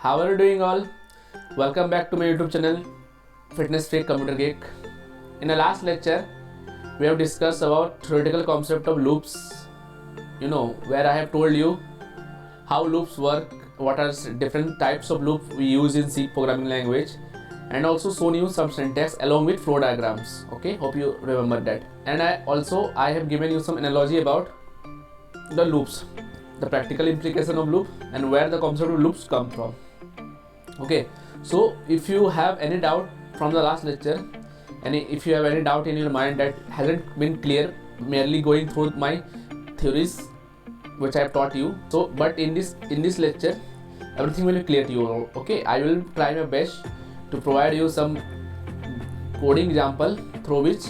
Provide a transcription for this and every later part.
How are you doing all? Welcome back to my YouTube channel Fitness Freak Computer Geek. In the last lecture, we have discussed about theoretical concept of loops. Where I have told you how loops work, what are different types of loop we use in C programming language, and also shown you some syntax along with flow diagrams. Okay, hope you remember that. And I have given you some analogy about the loops, the practical implication of loop, and where the concept of loops come from. Okay, so if you have any doubt from the last lecture, and if you have any doubt in your mind that hasn't been clear merely going through my theories which I have taught you, so but in this lecture everything will be clear to you. Okay, I will try my best to provide you some coding example through which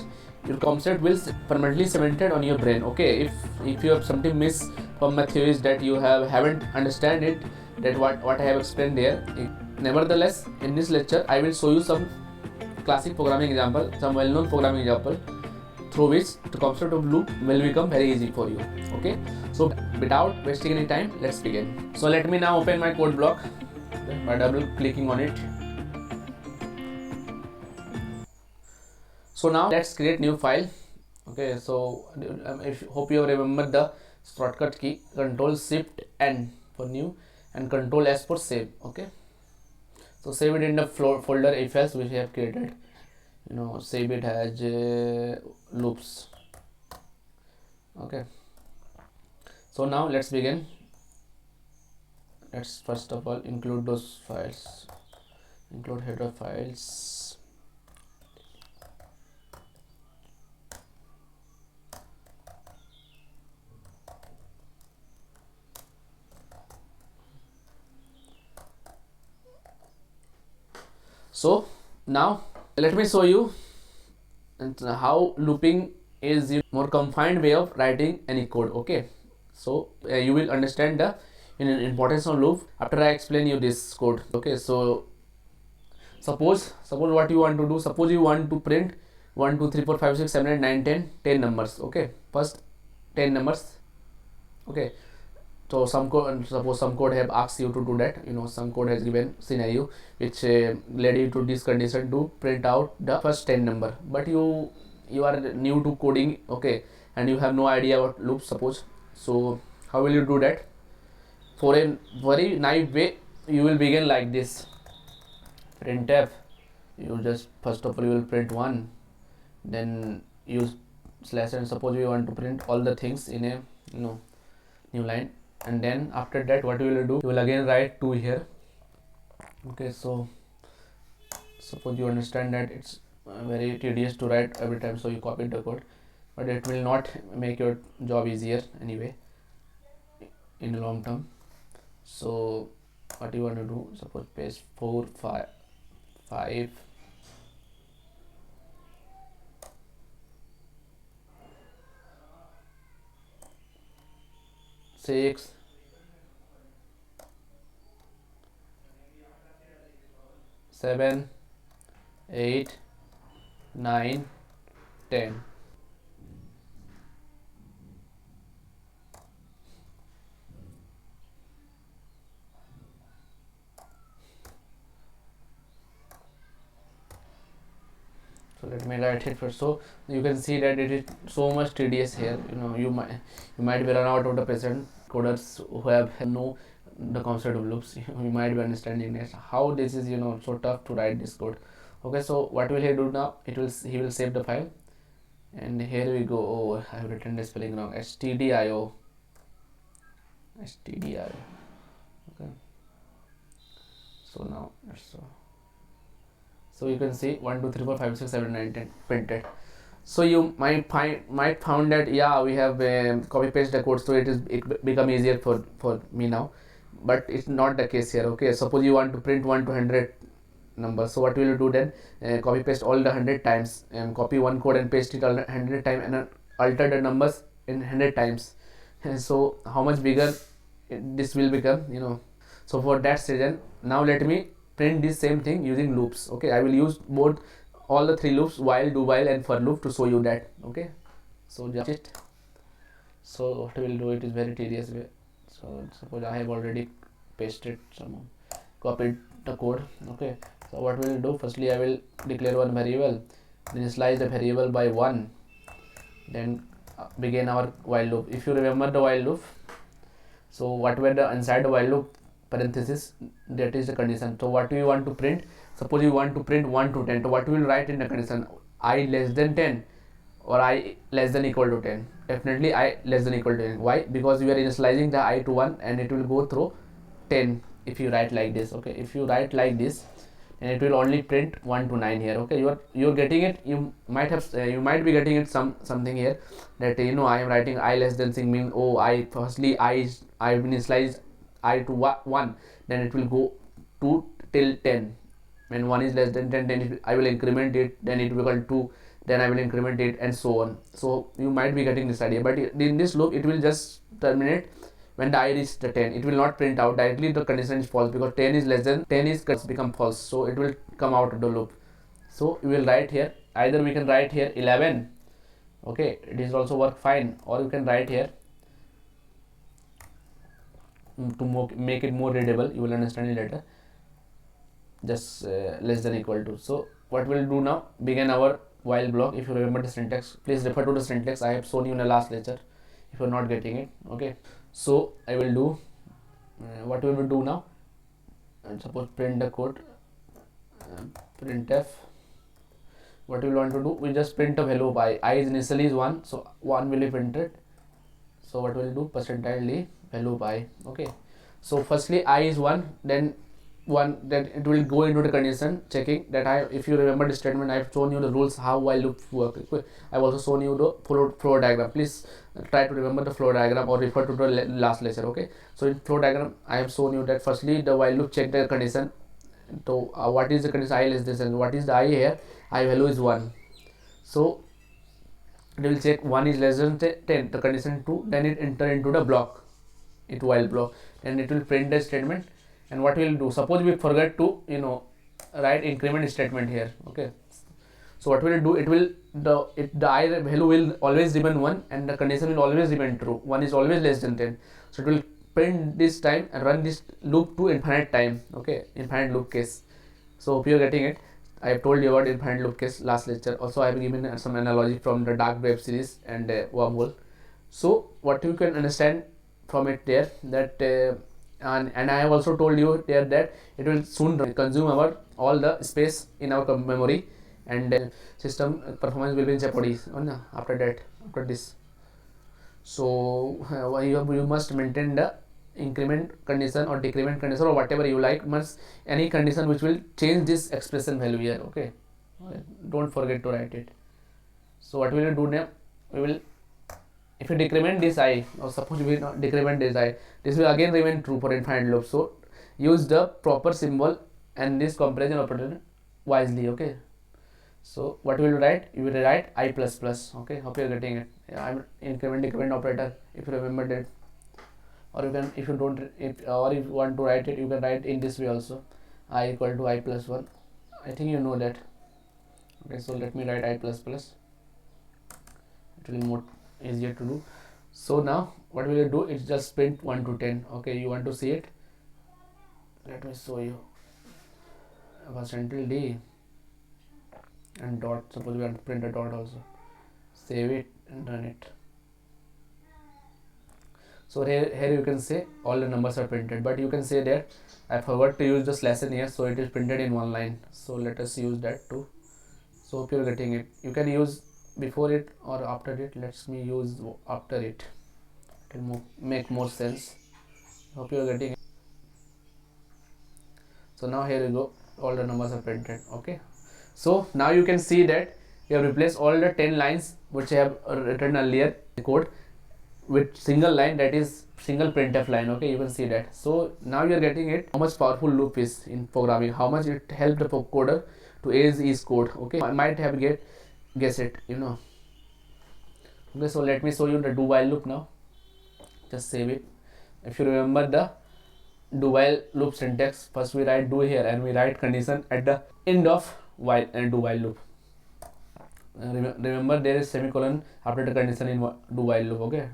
your concept will permanently cemented on your brain. Okay, if you have something missed from my theories that you haven't understand it, that what I have explained there, nevertheless in this lecture I will show you some classic programming example, some well-known programming example through which the concept of loop will become very easy for you. Okay, so without wasting any time, let's begin. So let me now open my code block by double clicking on it. So now let's create new file. Okay, so hope you remember the shortcut key Control Shift N for new and Control S for save. Okay, so save it in the folder ifelse which we have created. Save it as loops. Okay, so now let's begin. Let's first of all include those files, include header files. So now let me show you how looping is a more confined way of writing any code. Okay, so you will understand the importance of loop after I explain you this code. Okay, so suppose what you want to do, suppose you want to print 1 2 3 4 5 6 7 8 9 10 numbers. Okay, first 10 numbers. Okay, so suppose some code have asked you to do that. Some code has given scenario which led you to this condition to print out the first 10 number, but you are new to coding. Okay, and you have no idea about loops, suppose. So how will you do that? For a very naive way, you will begin like this: printf. You just first of all you will print 1, then use slash, and suppose you want to print all the things in a new line, and then after that what you will do, you will again write 2 here. Okay, so suppose you understand that it's very tedious to write every time, so you copy the code, but it will not make your job easier anyway in the long term. So what you want to do, suppose paste 4 5 6 7 8 9 10. So let me write it first. So you can see that it is so much tedious here. You might be run out of the present coders who have know the concept of loops. You might be understanding this, how this is so tough to write this code. Okay, so what will he do now? He will save the file, and here we go. Oh, I have written the spelling wrong. stdio. Okay, so now so you can see 1 2 3 4 5 6 7 9 10 printed. So you might found that we have copy paste the code, so it become easier for me now, but it's not the case here. Okay, suppose you want to print 1 to 100 numbers. So what will you do then? Copy paste all the 100 times, copy one code and paste it all 100 times, and alter the numbers in 100 times. And so how much bigger this will become. So for that reason, now let me print this same thing using loops. Okay, I will use both all the 3 loops, while, do while, and for loop, to show you that. Okay, so just it. So what we will do, it is very tedious way. So suppose I have already pasted some copy the code. Okay, so what we will do, firstly I will declare one variable, then initialize the variable by 1, then begin our while loop. If you remember the while loop, so what were the inside the while loop parenthesis, that is the condition. So what we want to print, suppose you want to print 1 to 10, so what we will write in the condition, I less than 10 or I less than equal to 10. Definitely I less than equal to 10. Why? Because we are initializing the I to 1 and it will go through 10 if you write like this. Okay, if you write like this, and it will only print 1 to 9 here. Okay, you're getting it. You might have you might be getting it something here, that I am writing I less than thing mean, oh, I firstly I've initialized I to 1, then it will go to till 10. When 1 is less than 10, then I will increment it, then it will equal 2, then I will increment it, and so on. So you might be getting this idea, but in this loop it will just terminate when the I reaches the 10. It will not print out directly the condition is false, because 10 is less than 10 is become false, so it will come out of the loop. So we will write here, either we can write here 11, okay, it is also work fine, or you can write here to make it more readable, you will understand it later, just less than equal to. So what we'll do now, begin our while block. If you remember the syntax, please refer to the syntax I have shown you in the last lecture if you're not getting it. Okay, so I will do what we will do now, and suppose print the code, printf. What we want to do, we just print a value of I is initially is 1, so 1 will be printed. So what we'll do, percentile value of I. Okay, so firstly I is 1, then 1, then it will go into the condition checking that if you remember the statement, I have shown you the rules how while loop work. I have also shown you the flow diagram. Please try to remember the flow diagram or refer to the last lecture. Okay, so in flow diagram I have shown you that firstly the while loop check the condition. So what is the condition, I less this, and what is the I here, I value is 1, so it will check 1 is less than 10, the condition 2, then it enter into the block, it while block, and it will print the statement. And what we will do, suppose we forget to write increment statement here. Okay, so what we will do, it will the I value will always remain 1 and the condition will always remain true, 1 is always less than 10, so it will print this time and run this loop to infinite time. Okay, infinite loop case. So hope you are getting it. I have told you about infinite loop case last lecture. Also I have given some analogy from the dark web series and wormhole. So what you can understand from it there, that and I have also told you there that it will soon consume our all the space in our memory, and system performance will be in jeopardy after this. So you must maintain the increment condition or decrement condition or whatever you like, must any condition which will change this expression value here. Okay, don't forget to write it. So what we will do now, we will, if you decrement this I, or suppose we will decrement this I, this will again remain true for infinite loop. So use the proper symbol and this comparison operator wisely. Okay, so what we will write, you will write I plus plus. Okay, hope you are getting it. I'm increment decrement operator, if you remember that. Or you can, if you don't, if you want to write it, you can write in this way also, I equal to I plus 1. I think you know that. Okay, so let me write I plus plus, it will be more easier to do. So now what we will do, is just print 1 to 10. Okay, you want to see it, let me show you. Percentile D and dot, suppose we want to print a dot also, save it and run it. So here you can say all the numbers are printed, but you can say that I forgot to use the slash in here, so it is printed in one line. So let us use that too. So hope you're getting it. You can use before it or after it. Let me use after it. It will make more sense. Hope you're getting it. So now here you go, all the numbers are printed. Okay, so now you can see that we have replaced all the 10 lines which I have written earlier in code with single line, that is single printf line. Okay, you can see that. So now you are getting it, how much powerful loop is in programming, how much it helped the coder to ace his code. Okay, I might have guess it. Okay, so let me show you the do while loop now. Just save it. If you remember the do while loop syntax, first we write do here and we write condition at the end of while and do while loop. Remember there is semicolon after the condition in do while loop. Okay,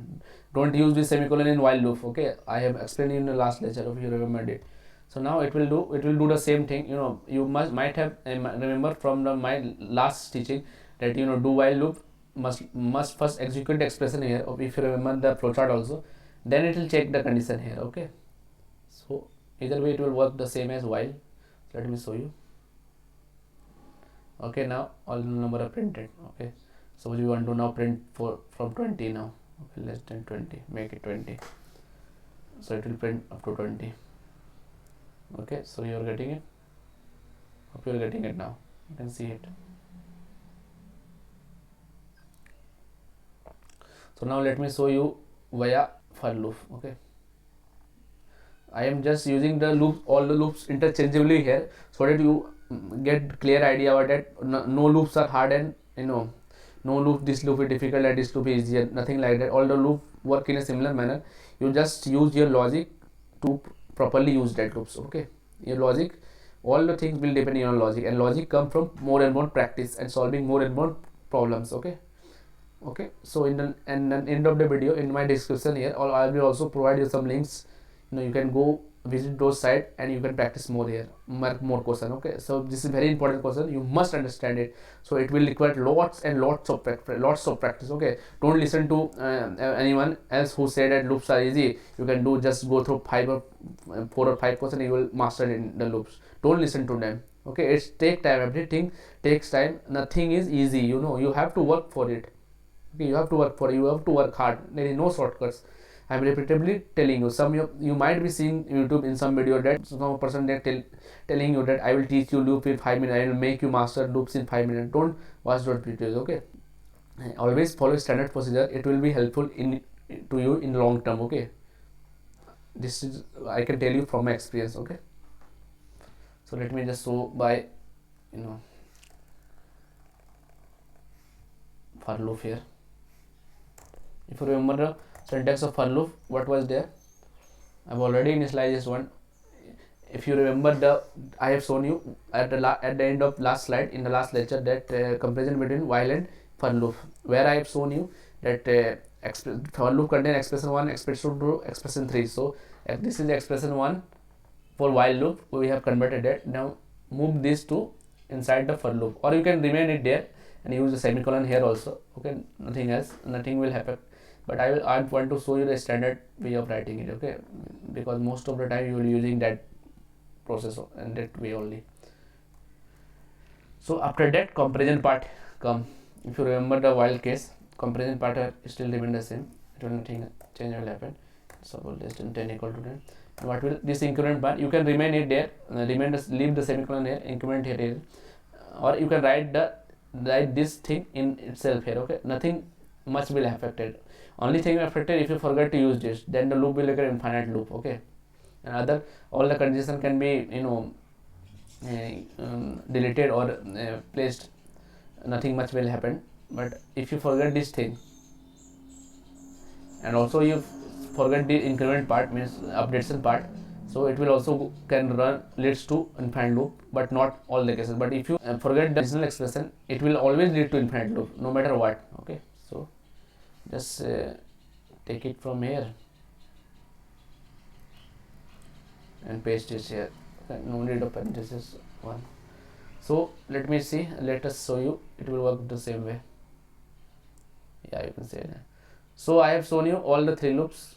don't use this semicolon in while loop. Okay, I have explained in the last lecture if you remembered it. So now it will do the same thing. You might have remember from my last teaching that do while loop must first execute the expression here. If you remember the flowchart also, then it will check the condition here. Okay, so either way it will work the same as while. Let me show you. Okay, now all the number are printed. Okay, so we want to now print from 20 now. Okay, less than 20, make it 20, so it will print up to 20. Okay, so you are getting it. Hope you are getting it now. You can see it. So now let me show you via for loop. Okay, I am just using the loops, all the loops interchangeably here, so that you get clear idea about that. No loops are hard, and no loop, this loop is difficult and this loop is easier, nothing like that. All the loop work in a similar manner. You just use your logic to properly use that loops. Okay, your logic, all the things will depend on your logic, and logic come from more and more practice and solving more and more problems. Okay, so in the end of the video, in my description here, or I will also provide you some links. You can go visit those sites and you can practice more here, mark more question. Okay, so this is very important question, you must understand it. So it will require lots and lots of practice. Okay, don't listen to anyone else who said that loops are easy, you can do, just go through 4 or 5 questions, you will master in the loops. Don't listen to them. Okay, it's take time, everything takes time, nothing is easy. You have to work for it. Okay, you have to work for it, you have to work hard, there is no shortcuts. I'm repeatedly telling you. You might be seeing YouTube in some video that some person that telling you that I will teach you loop in 5 minutes, I will make you master loops in 5 minutes. Don't watch those videos. Okay, always follow standard procedure, it will be helpful to you in long term. Okay, this is, I can tell you from my experience. Okay, so let me just show by for loop here. If you remember the syntax of for loop, what was there, I've already initialized one. If you remember, I have shown you at the end of last slide in the last lecture that comparison between while and for loop, where I have shown you that for loop contain expression 1, expression 2, expression 3. So this is expression 1 for while loop, we have converted that. Now move this to inside the for loop, or you can remain it there and use the semicolon here also. Okay, nothing else, nothing will happen, but I want to show you the standard way of writing it. Okay, because most of the time you will using that process and that way only. So after that, comparison part come. If you remember the while case, comparison part still remain the same, it will nothing change will happen. Suppose less than 10 equal to 10, and what will this increment part, you can remain it there, leave the semicolon here, increment here, or you can write this thing in itself here. Okay, nothing much will affected, only thing affected if you forget to use this, then the loop will be an infinite loop. Okay, and all the condition can be deleted or placed, nothing much will happen. But if you forget this thing, and also you forget the increment part, means updation part, so it will also can run leads to infinite loop, but not all the cases. But if you forget the additional expression, it will always lead to infinite loop no matter what. Okay, so just take it from here and paste it here. Okay, no need of parenthesis 1. So let me see, let us show you, it will work the same way. Yeah, you can say that. So I have shown you all the 3 loops.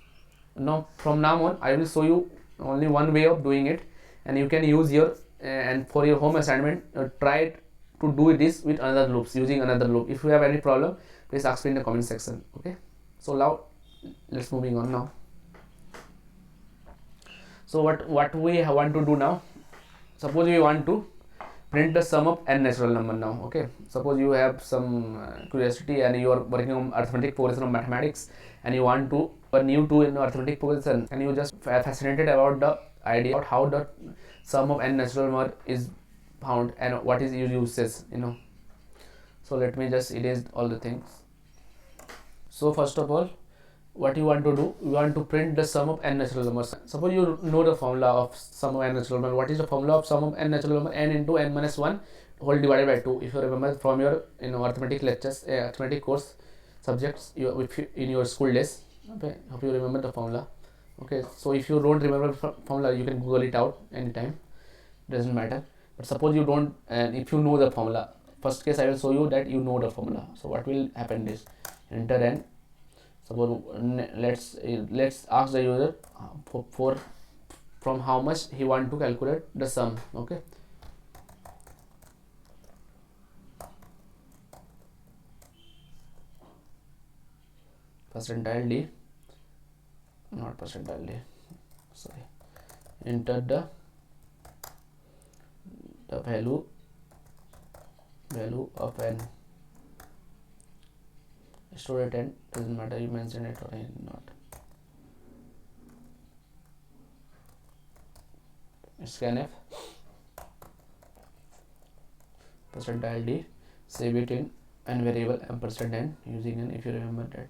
Now from now on I will show you only one way of doing it, and you can use your and for your home assignment try to do this with another loops, using another loop. If you have any problem, please ask me in the comment section. Okay, so now let's moving on now. So what we want to do now, suppose we want to print the sum of n natural number now. Okay, suppose you have some curiosity and you are working on arithmetic progression of mathematics, and you want to new to in arithmetic progression, and you just fascinated about the idea about how the sum of n natural number is found and what is its uses. So let me just erase all the things. So first of all, what you want to do, you want to print the sum of n natural numbers. Suppose you know the formula of sum of n natural number. What is the formula of sum of n natural number? N into n minus 1 whole divided by 2. If you remember from your arithmetic lectures, arithmetic course subjects in your school days. Okay, hope you remember the formula. Okay, so if you don't remember formula, you can google it out anytime, doesn't matter. But suppose you don't, and if you know the formula, first case I will show you that you know the formula. So what will happen is, enter n. Suppose let's ask the user for from how much he want to calculate the sum. Okay, percentile d, not percentile d, sorry, enter the value of n, store at n, doesn't matter you mention it or not. Scanf percentile d, save it in n variable ampersand n using n, if you remember that.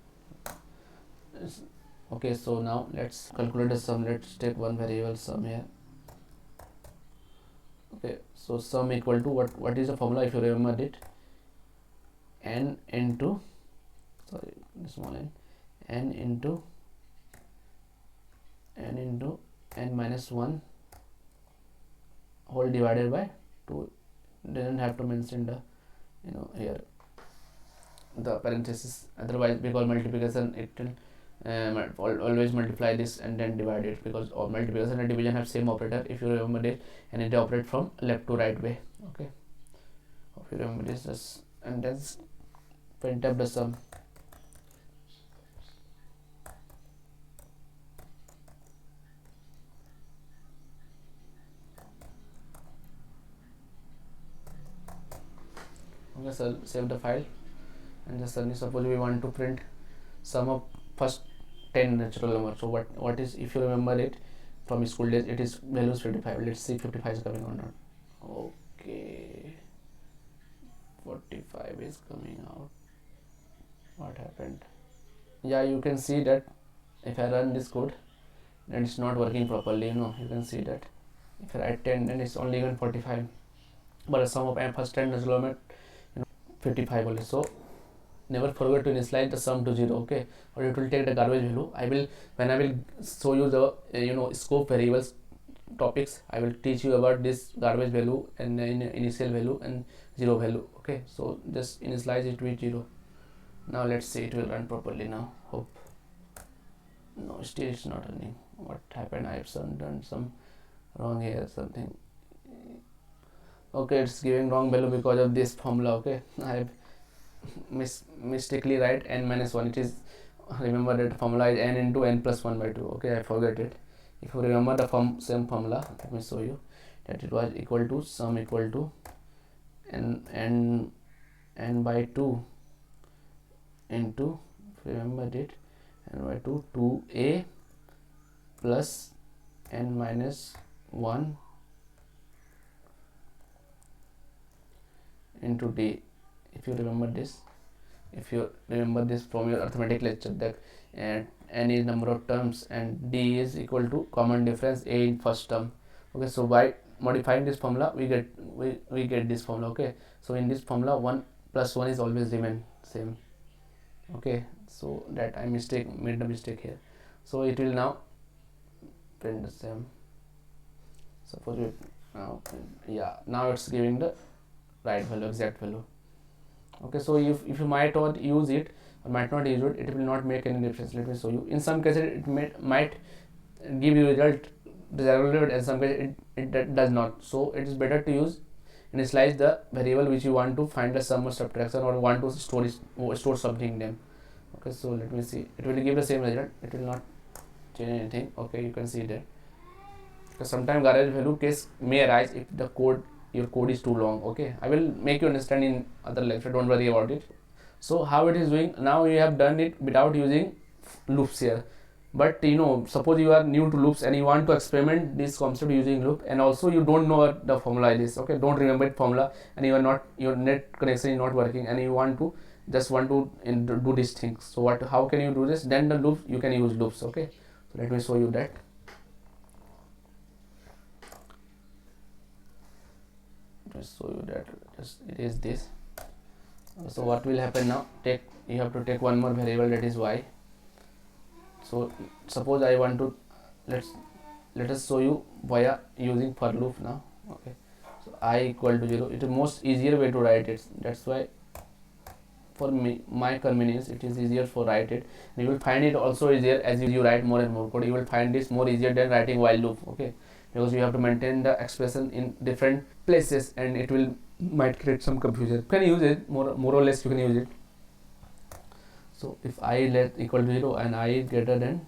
Okay, so now let's calculate the sum. Let's take one variable sum here. Okay, so sum equal to what is the formula, if you remember it, n into, sorry, small n into n minus 1 whole divided by 2. Doesn't have to mention the, here the parenthesis, otherwise because multiplication it will always multiply this and then divide it, because of multiplication and division have same operator, if you remember it, and it operate from left to right way. Okay, if you remember this, and then print up the sum. Okay, so save the file and just suppose we want to print sum of first 10 natural numbers. So what is, if you remember it from school days, it is values 55. Let's see 55 is coming or not. Okay, 45 is coming out. What happened? Yeah, you can see that if I run this code, then it's not working properly. You can see that if I write 10, then it's only even 45, but the sum of first 10 natural number 55 only. So never forget to initialize the sum to 0. Okay, or it will take the garbage value. When I will show you the scope variables topics, I will teach you about this garbage value and initial value and 0 value. Okay, so just initialize it with 0. Now let's see it will run properly now. Hope. No, still it's not running. What happened? I have done some wrong here, something. Okay, it's giving wrong value because of this formula. Okay, I have mistakenly write n minus 1. It is, remember that formula is n into n plus 1 by 2. Okay, I forget it. If you remember the same formula, let me show you that it was equal to sum equal to n by 2 into, if you remember it, n by 2 2a plus n minus 1 into d. If you remember this, from your arithmetic lecture, that n is number of terms and d is equal to common difference a in first term. Okay, so by modifying this formula we get this formula. Okay, so in this formula 1 plus 1 is always remain same. Okay, so that I made the mistake here. So it will now print the same. Suppose we now it's giving the right value, exact value. Okay, so if you might not use it or might not use it, it will not make any difference. Let me show you. In some cases it might give you result desirable, and some cases it does not. So it is better to use initialize the variable which you want to find the sum or subtraction or want to store something in them. Okay, so let me see. It will give the same result. It will not change anything. Okay, you can see there. Because sometimes garbage value case may arise if your code is too long. Okay, I will make you understand in other lecture, don't worry about it. So how it is doing now, you have done it without using loops here, but suppose you are new to loops and you want to experiment this concept using loop, and also you don't know what the formula is. Okay, don't remember it formula, and your net connection is not working, and you want to do these things. So how can you do this? Then the loop, you can use loops. Okay, so let me show you that. Just show you that it is this. So what will happen now, you have to take one more variable, that is y. So suppose I want to let us show you via using for loop now. Okay, so I equal to 0, it is most easier way to write it. That's why for me, my convenience, it is easier for write it. And you will find it also easier as you write more and more code. You will find this more easier than writing while loop. Okay, because you have to maintain the expression in different places and it will might create some confusion. You can use it more or less, you can use it. So if I let equal to 0 and I greater than,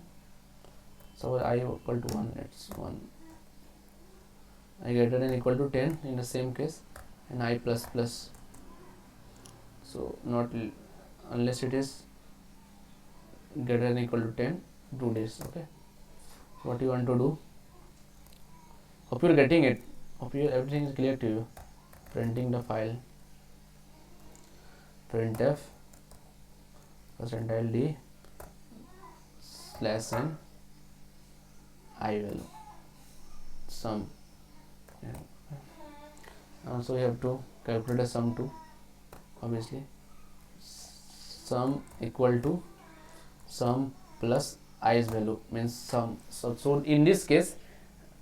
so I equal to 1, it's 1, I greater than equal to 10 in the same case, and I plus plus, so not unless it is greater than equal to 10, do this. Okay, what you want to do, hope you're getting it, hope you everything is clear to you. Printing the file, printf %d /n I value sum, and also you have to calculate a sum too. Obviously, sum equal to sum plus i's value means sum. So in this case,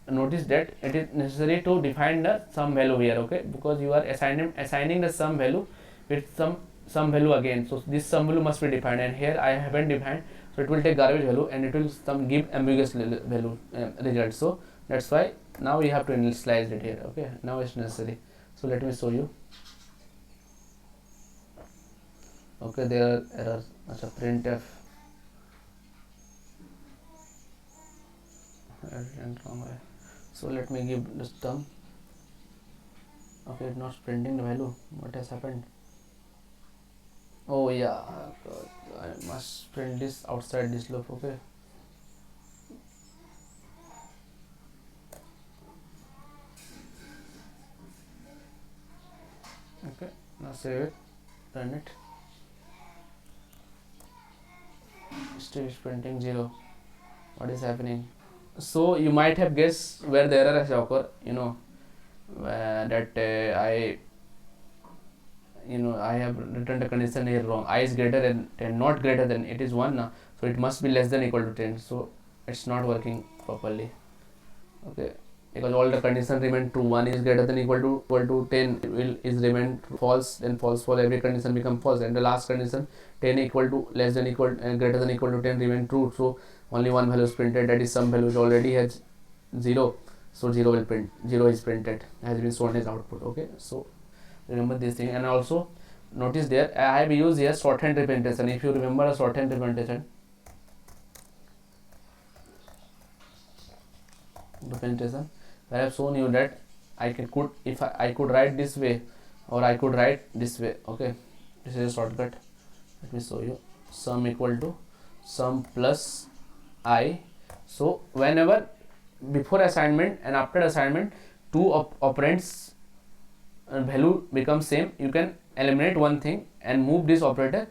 notice that it is necessary to define the sum value here. Okay, because you are assigning the sum value with some value again. So this sum value must be defined, and here I haven't defined, so it will take garbage value and it will give ambiguous value result. So that's why now we have to initialize it here. Okay, now it's necessary. So let me show you. Okay, there are errors. Acha, printf wrong way. So let me give this term. Okay, it's not printing the value. What has happened? Oh yeah, I must print this outside this loop. Okay, okay, now save it, run it. Still is printing 0. What is happening? So you might have guessed where the error has occurred. That I have written the condition here wrong. I is greater than 10, not greater than, it is 1 now, so it must be less than equal to 10. So it's not working properly. Okay, because all the conditions remain true. 1 is greater than equal to 10 is remain false, then false for every condition become false, and the last condition 10 equal to less than equal greater than equal to 10 remain true. So only one value is printed, that is some value which already has 0, so 0 will print, 0 is printed, has been shown as output. Okay, so remember this thing. And also notice there I have used here shorthand representation. If you remember a shorthand representation, I have shown you that I could if I could write this way or I could write this way. Okay, this is a shortcut. Let me show you. Sum equal to sum plus I. So whenever before assignment and after assignment two operands value becomes same, you can eliminate one thing and move this operator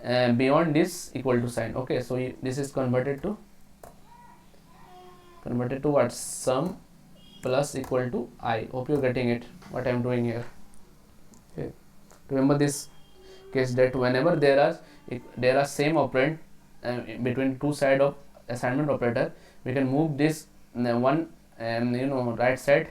beyond this equal to sign. Okay, so this is converted to what? Sum plus equal to I. Hope you're getting it what I'm doing here. Okay, remember this case that whenever there are same operand between two side of assignment operator, we can move this one right side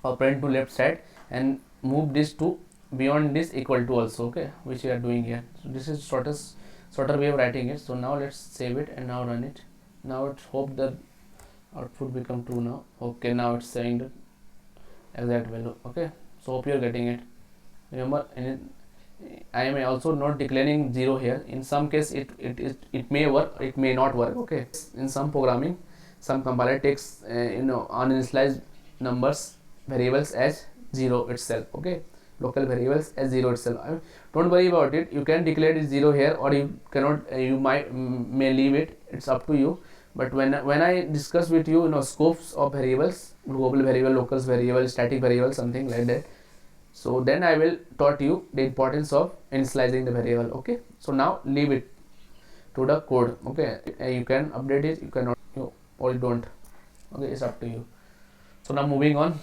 operand to left side and move this to beyond this equal to also. Okay, which we are doing here. So this is shorter way of writing it. So now let's save it and now run it. Now let's hope the output become true now. Okay, now it's saying the exact value. Okay, so hope you're getting it. Remember, I am also not declaring 0 here. In some case it may work, it may not work. Okay, in some programming, some compiler takes uninitialized numbers variables as 0 itself. Okay, local variables as 0 itself. Don't worry about it. You can declare it 0 here, or you cannot. You may leave it. It's up to you. But when I discuss with you, scopes of variables, global variable, local variable, static variable, something like that, so then I will taught you the importance of initializing the variable. Okay, so now leave it to the code. Okay, you can update it, you cannot, or you don't. Okay, it's up to you. So now moving on.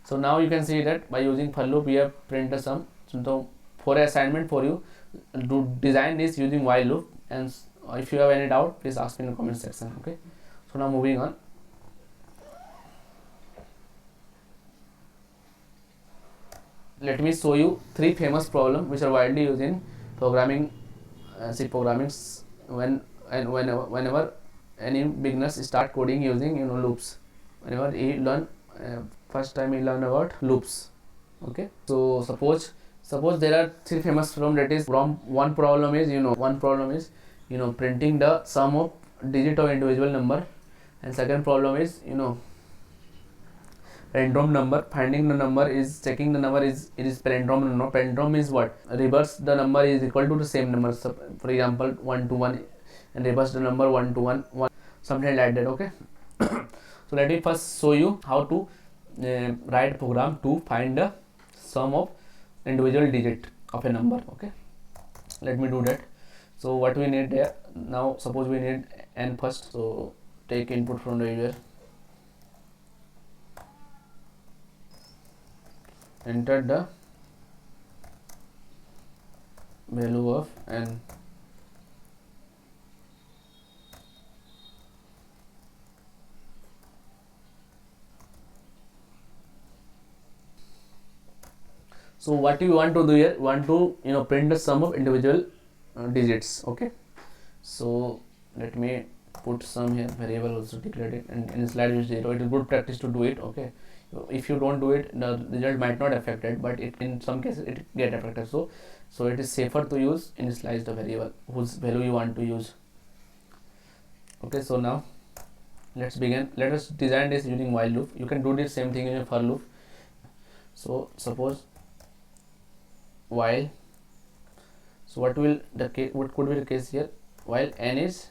So now you can see that by using for loop we have print a sum. So for assignment for you, do design this using while loop, and if you have any doubt, please ask me in the comment section. Okay, So now moving on. Let me show you three famous problems which are widely used in programming, C programming, whenever any beginners start coding using loops. Whenever he learn first time he learn about loops. Okay, so suppose there are three famous problem. That is, from one problem is printing the sum of digit of individual number, and second problem is palindrome number. Finding the number is checking the number is it is palindrome. No, palindrome is what? Reverse the number is equal to the same number. So, for example, 1 to 1, and reverse the number 1 to 1, something like that. Okay. So let me first show you how to write a program to find the sum of individual digit of a number. Okay, let me do that. So what we need there now, suppose we need n first. So take input from the user, enter the value of n. So what you want to do here, want to print the sum of individual digits. Okay, so let me put sum here, variable also declared it, and in slide is 0. It is good practice to do it. Okay, if you don't do it, the result might not affect it, but it in some cases it get affected. So it is safer to use initialize the variable whose value you want to use. Okay, so now let's begin. Let us design this using while loop. You can do the same thing in your for loop. So suppose while, so what could be the case here? While n is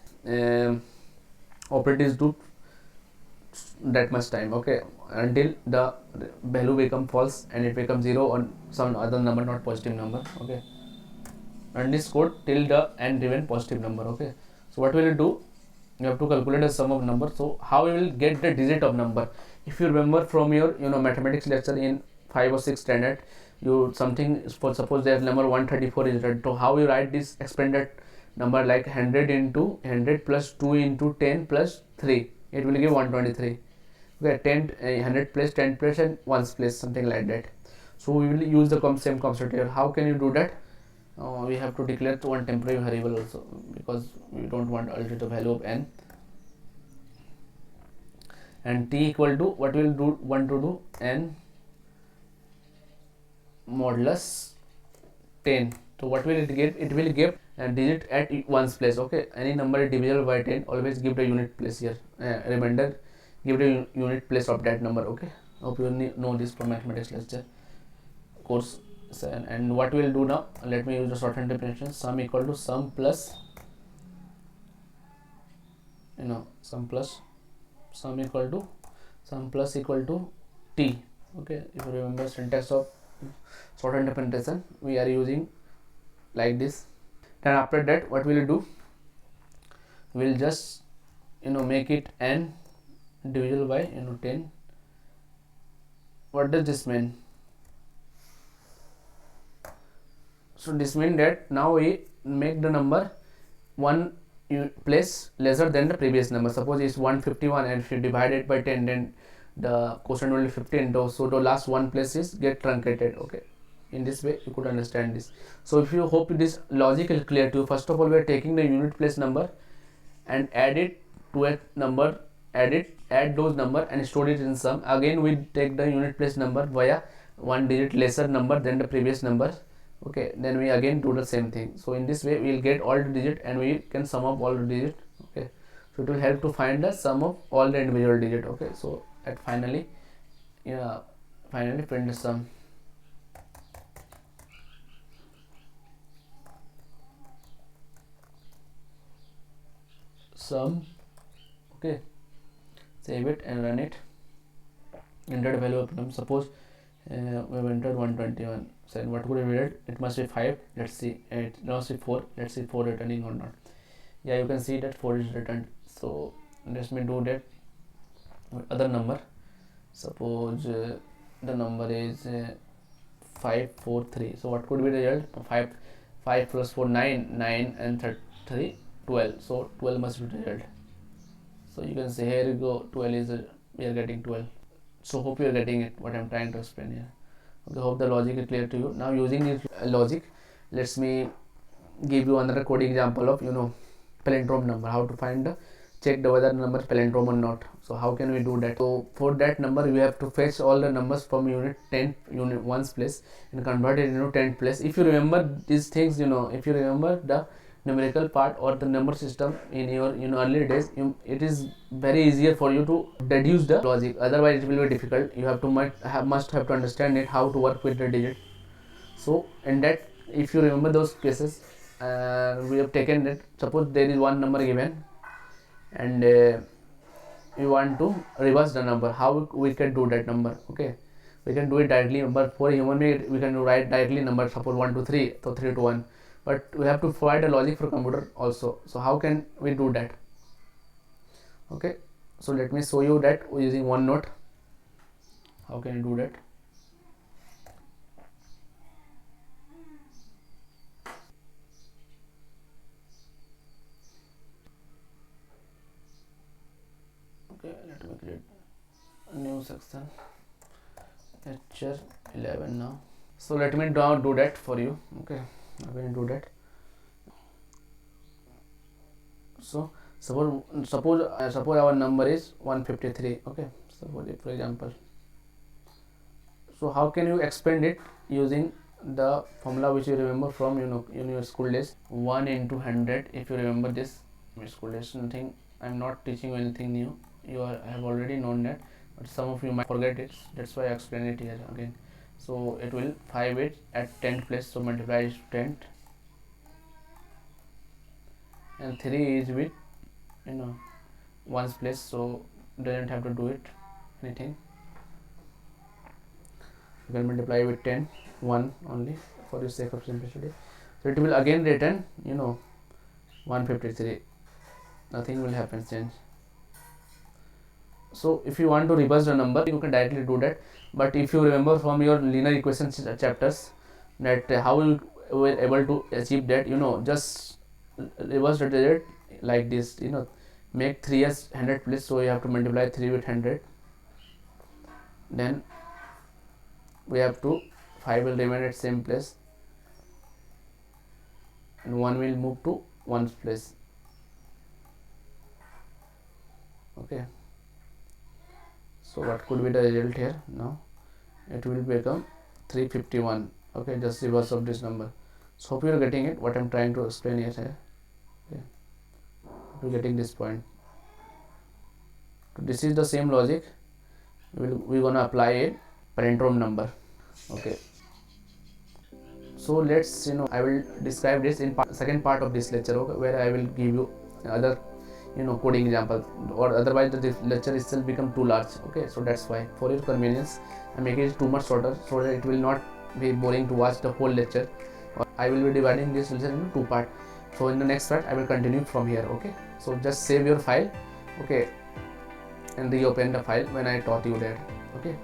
operator is do that much time, okay, until the value become false and it becomes 0 on some other number, not positive number. Okay, and this code till the n remain positive number. Okay, so what will you do? You have to calculate the sum of number. So how you will get the digit of number? If you remember from your mathematics lecture in 5 or 6 standard, you something for suppose their number 134 is right. So how you write this expanded number, like 100 into 100 plus 2 into 10 plus 3, it will give 123. Okay, 100 plus 10 plus and 1's place, something like that. So we will use the same concept here. How can you do that? We have to declare one temporary variable also, because we don't want to alter the value of n, and t equal to what we will want to do, n modulus 10. So what will it get? It will give a digit at 1's place. Okay, any number divisible by 10, always give the unit place here. Remainder give the unit place of that number. Okay, hope you know this from mathematics lecture course 7. And what we will do now, let me use the shorthand definition. Sum equal to sum plus sum equal to t. Okay, if you remember syntax of shorthand definition, we are using like this. Then after that, what will you do? We'll just make it n divisible by 10. What does this mean? So this means that now we make the number one place lesser than the previous number. Suppose it's 151, and if you divide it by 10, then the quotient will be 15. So the last one place is get truncated. Okay, in this way you could understand this. So if you hope this logic is clear to you, first of all we are taking the unit place number and add it to a number, add those number and store it in sum. Again we take the unit place number via one digit lesser number than the previous number. Okay, then we again do the same thing. So in this way we will get all the digit and we can sum up all the digit. Okay, so it will help to find the sum of all the individual digit. Okay, so at finally print the sum. Okay, save it and run it. Enter the value of num. Suppose we have entered 121. So what could we read? It must be 5. Let's see. It must be 4. Let's see 4 returning or not. Yeah, you can see that 4 is returned. So let me do that with other number. Suppose the number is 543. So what could be the result? 5 plus 4 9 and 3 12. So 12 must be the result. So you can say here you go 12 is we are getting 12. So hope you are getting it what I'm trying to explain here. Okay, hope the logic is clear to you. Now using this logic, let me give you another coding example of palindrome number, how to find check the whether number is palindrome or not. So how can we do that? So for that number we have to fetch all the numbers from unit 10 unit 1's place and convert it into 10th place. If you remember these things, if you remember the numerical part or the number system in your earlier days, it is very easier for you to deduce the logic. Otherwise it will be difficult. You have to must have to understand it how to work with the digit. So in that, if you remember those cases, we have taken that. Suppose there is one number given and we want to reverse the number. How we can do that number? Okay, we can do it directly, but for human being we can write directly number, suppose 1 to 3, so 3 to 1, but we have to provide a logic for computer also. So how can we do that? Okay, so let me show you that using OneNote. How can you do that? Okay, let me create a new section, lecture 11 now. So let me now do that for you. Okay, how can you do that? So suppose our number is 153. Okay, suppose it, for example. So how can you expand it using the formula which you remember from in your school days? 1 into 100. If you remember this school days, nothing, I'm not teaching you anything new. You have already known that, but some of you might forget it. That's why I explain it here again. So it will 5 it at 10th place, so multiply it 10th, and 3 is with 1's place, so doesn't have to do it anything. You can multiply with 10 1 only for the sake of simplicity. So it will again return 153. Nothing will happen, change. So if you want to reverse the number, you can directly do that. But if you remember from your linear equations chapters that how you were able to achieve that, just reverse the digit like this. Make 3 as 100 place, so you have to multiply 3 with 100. Then we have to 5 will remain at same place and 1 will move to 1's place. Okay, so what could be the result here? Now it will become 351. Okay, just reverse of this number. So hope you are getting it what I'm trying to explain here. Okay, you're getting this point. So this is the same logic we're gonna apply a palindrome number. Okay, so let's I will describe this in second part of this lecture, okay, where I will give you other coding example, or otherwise the lecture itself become too large. Okay, so that's why for your convenience I make it too much shorter so that it will not be boring to watch the whole lecture. I will be dividing this lecture into 2 parts. So in the next part I will continue from here. Okay, so just save your file, okay, and reopen the file when I taught you that. Okay.